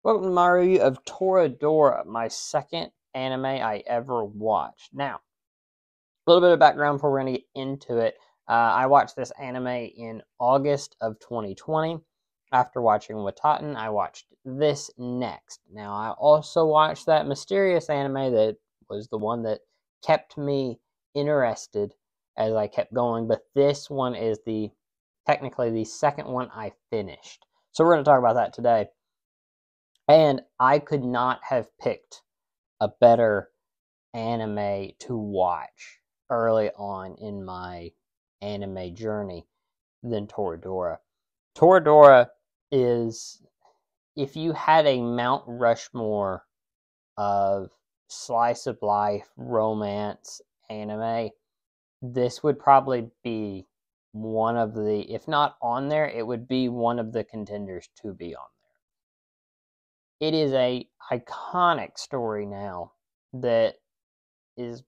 Welcome to my review of Toradora, my second anime I ever watched. Now, a little bit of background before we're going to get into it. I watched this anime in August of 2020. After watching Wataten, I watched this next. Now, I also watched that mysterious anime that was the one that kept me interested as I kept going, but this one is technically the second one I finished. So we're going to talk about that today. And I could not have picked a better anime to watch early on in my anime journey than Toradora. Toradora is, if you had a Mount Rushmore of slice of life romance anime, this would probably be one of the, if not on there, it would be one of the contenders to be on there. It is a iconic story now that is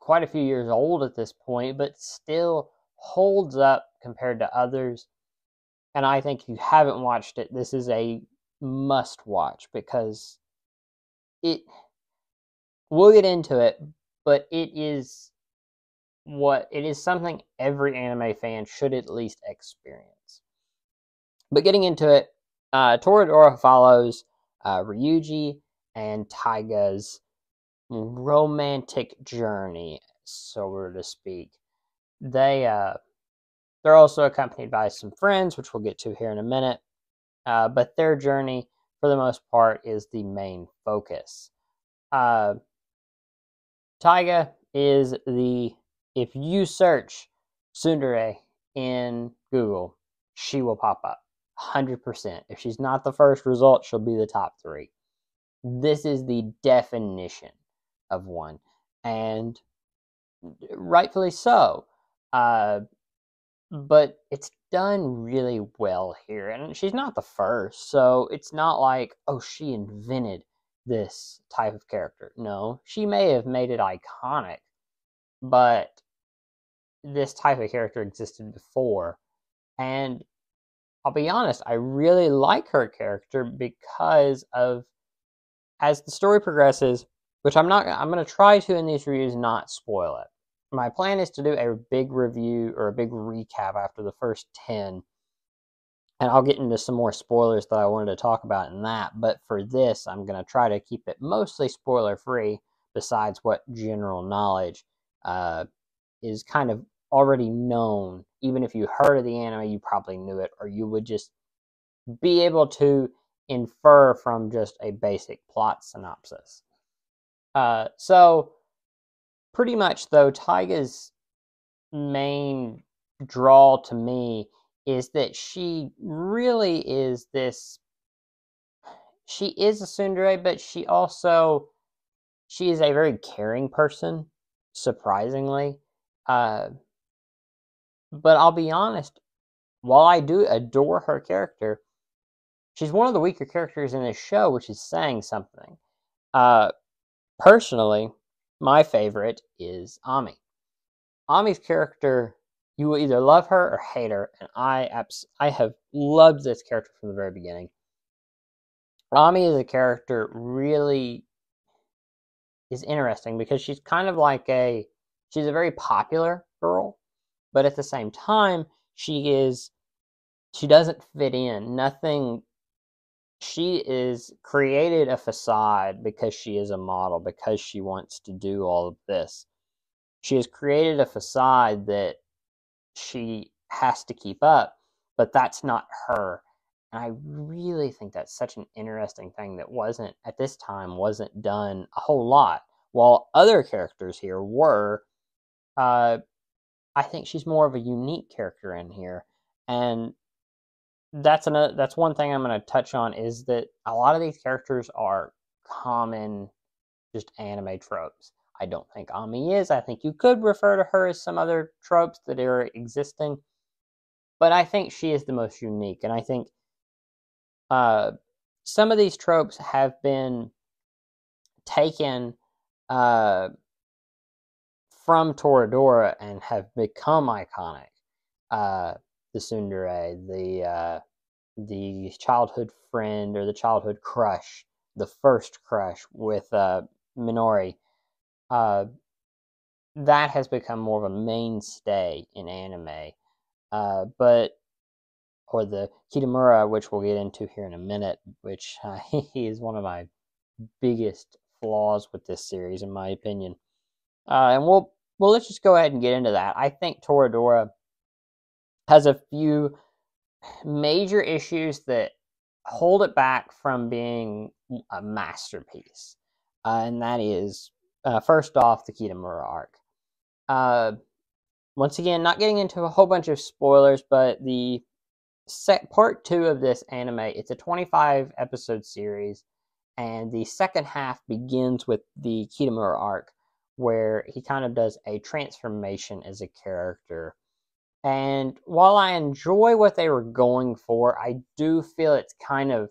quite a few years old at this point, but still holds up compared to others. And I think if you haven't watched it, this is a must watch because we'll get into it, but it is something every anime fan should at least experience. But getting into it, Toradora follows Ryuji and Taiga's romantic journey, so to speak. They're also accompanied by some friends, which we'll get to here in a minute. But their journey, for the most part, is the main focus. Taiga is if you search tsundere in Google, she will pop up 100%. If she's not the first result, she'll be the top 3. This is the definition of one, and rightfully so. But it's done really well here, and she's not the first, so it's not like, oh, she invented this type of character. No, she may have made it iconic, but this type of character existed before, and I'll be honest, I really like her character because of, as the story progresses, which I'm going to try to in these reviews not spoil it. My plan is to do a big review or a big recap after the first 10, and I'll get into some more spoilers that I wanted to talk about in that, but for this, I'm going to try to keep it mostly spoiler-free, besides what general knowledge is kind of already known. Even if you heard of the anime, you probably knew it, or you would just be able to infer from just a basic plot synopsis. So, pretty much though, Taiga's main draw to me is that she really is she is a tsundere, but she is a very caring person, surprisingly. But I'll be honest, while I do adore her character, she's one of the weaker characters in this show, which is saying something. Personally, my favorite is Ami. Ami's character, you will either love her or hate her, and I have loved this character from the very beginning. Ami as a character really is interesting because she's kind of like she's a very popular girl, but at the same time, she doesn't fit in. She is created a facade because she is a model, because she wants to do all of this. She has created a facade that she has to keep up, but that's not her. And I really think that's such an interesting thing that at this time, wasn't done a whole lot. While other characters here were, I think she's more of a unique character in here. And that's one thing I'm going to touch on, is that a lot of these characters are common, just anime tropes. I don't think Ami is. I think you could refer to her as some other tropes that are existing, but I think she is the most unique. And I think some of these tropes have been taken from Toradora and have become iconic. The tsundere, the childhood friend or the childhood crush, the first crush with Minori, that has become more of a mainstay in anime. But or the Kitamura, which we'll get into here in a minute, which is one of my biggest flaws with this series, in my opinion. And let's just go ahead and get into that. I think Toradora has a few major issues that hold it back from being a masterpiece, and that is first off the Kitamura arc. Once again, not getting into a whole bunch of spoilers, but the part 2 of this anime, it's a 25 episode series, and the second half begins with the Kitamura arc, where he kind of does a transformation as a character. And while I enjoy what they were going for, I do feel it's kind of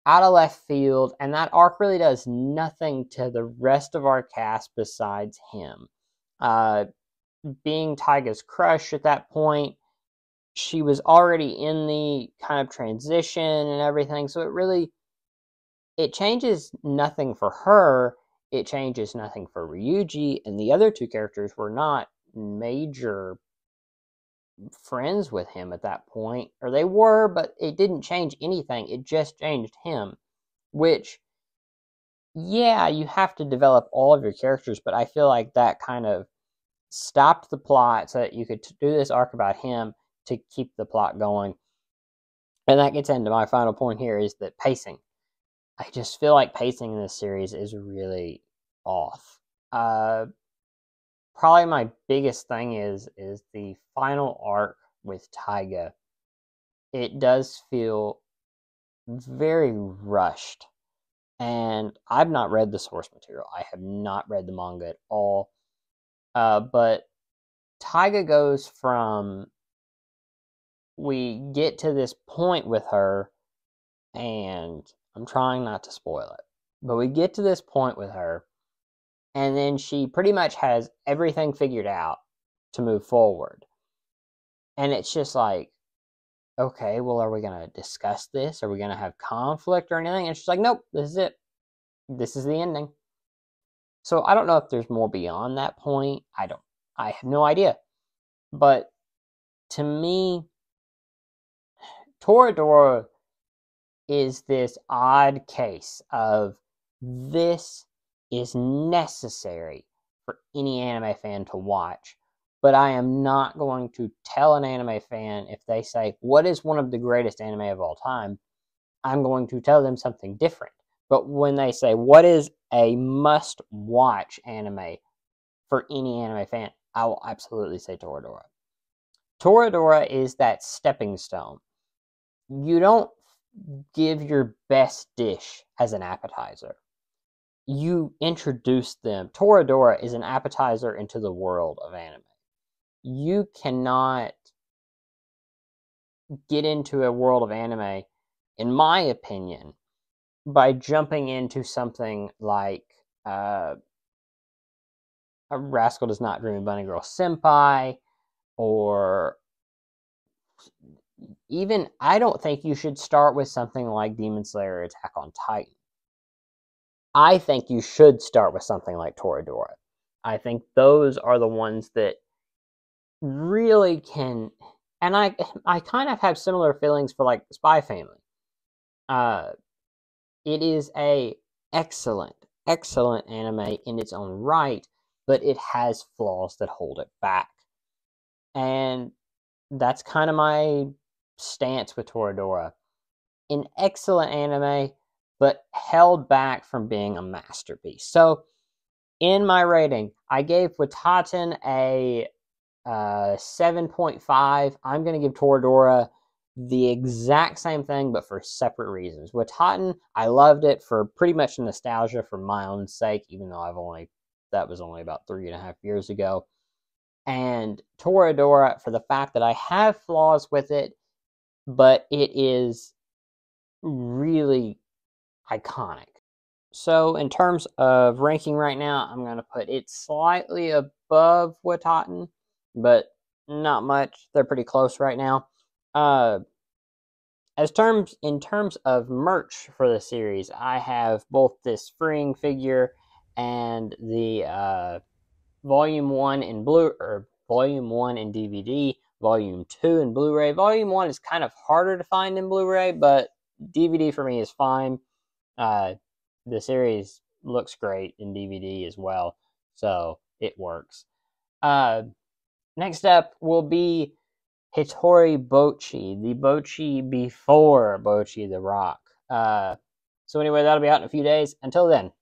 out of left field, and that arc really does nothing to the rest of our cast besides him. Being Taiga's crush at that point, she was already in the kind of transition and everything, so it changes nothing for her. It changes nothing for Ryuji, and the other two characters were not major friends with him at that point, or they were, but it didn't change anything. It just changed him, which, yeah, you have to develop all of your characters, but I feel like that kind of stopped the plot so that you could do this arc about him to keep the plot going. And that gets into my final point here, is that pacing. I just feel like pacing in this series is really off. Probably my biggest thing is the final arc with Taiga. It does feel very rushed. And I've not read the source material. I have not read the manga at all. But Taiga goes from, we get to this point with her, and I'm trying not to spoil it, but we get to this point with her, and then she pretty much has everything figured out to move forward. And it's just like, okay, well, are we going to discuss this? Are we going to have conflict or anything? And she's like, nope, this is it. This is the ending. So I don't know if there's more beyond that point. I have no idea. But to me, Toradora is this odd case of, this is necessary for any anime fan to watch, but I am not going to tell an anime fan, if they say, what is one of the greatest anime of all time, I'm going to tell them something different. But when they say, what is a must-watch anime for any anime fan, I will absolutely say Toradora. Toradora is that stepping stone. You don't give your best dish as an appetizer. You introduce them. Toradora is an appetizer into the world of anime. You cannot get into a world of anime, in my opinion, by jumping into something like A Rascal Does Not Dream of Bunny Girl Senpai, or even, I don't think you should start with something like Demon Slayer or Attack on Titan. I think you should start with something like Toradora. I think those are the ones that really can, and I kind of have similar feelings for like Spy Family. It is a excellent anime in its own right, but it has flaws that hold it back. And that's kind of my stance with Toradora. An excellent anime, but held back from being a masterpiece. So, in my rating, I gave Wataten a 7.5. I'm going to give Toradora the exact same thing, but for separate reasons. Wataten, I loved it for pretty much nostalgia for my own sake, even though that was only about 3.5 years ago. And Toradora for the fact that I have flaws with it, but it is really iconic. So in terms of ranking right now, I'm going to put it slightly above Wataten, but not much. They're pretty close right now. in terms of merch for the series, I have both this freeing figure and the Volume 1 in Volume 1 in DVD, Volume 2 in Blu-ray. Volume 1 is kind of harder to find in Blu-ray, but DVD for me is fine. The series looks great in DVD as well, so it works. Next up will be Hitori Bochi, the Bochi before Bochi the Rock. So anyway, that'll be out in a few days. Until then,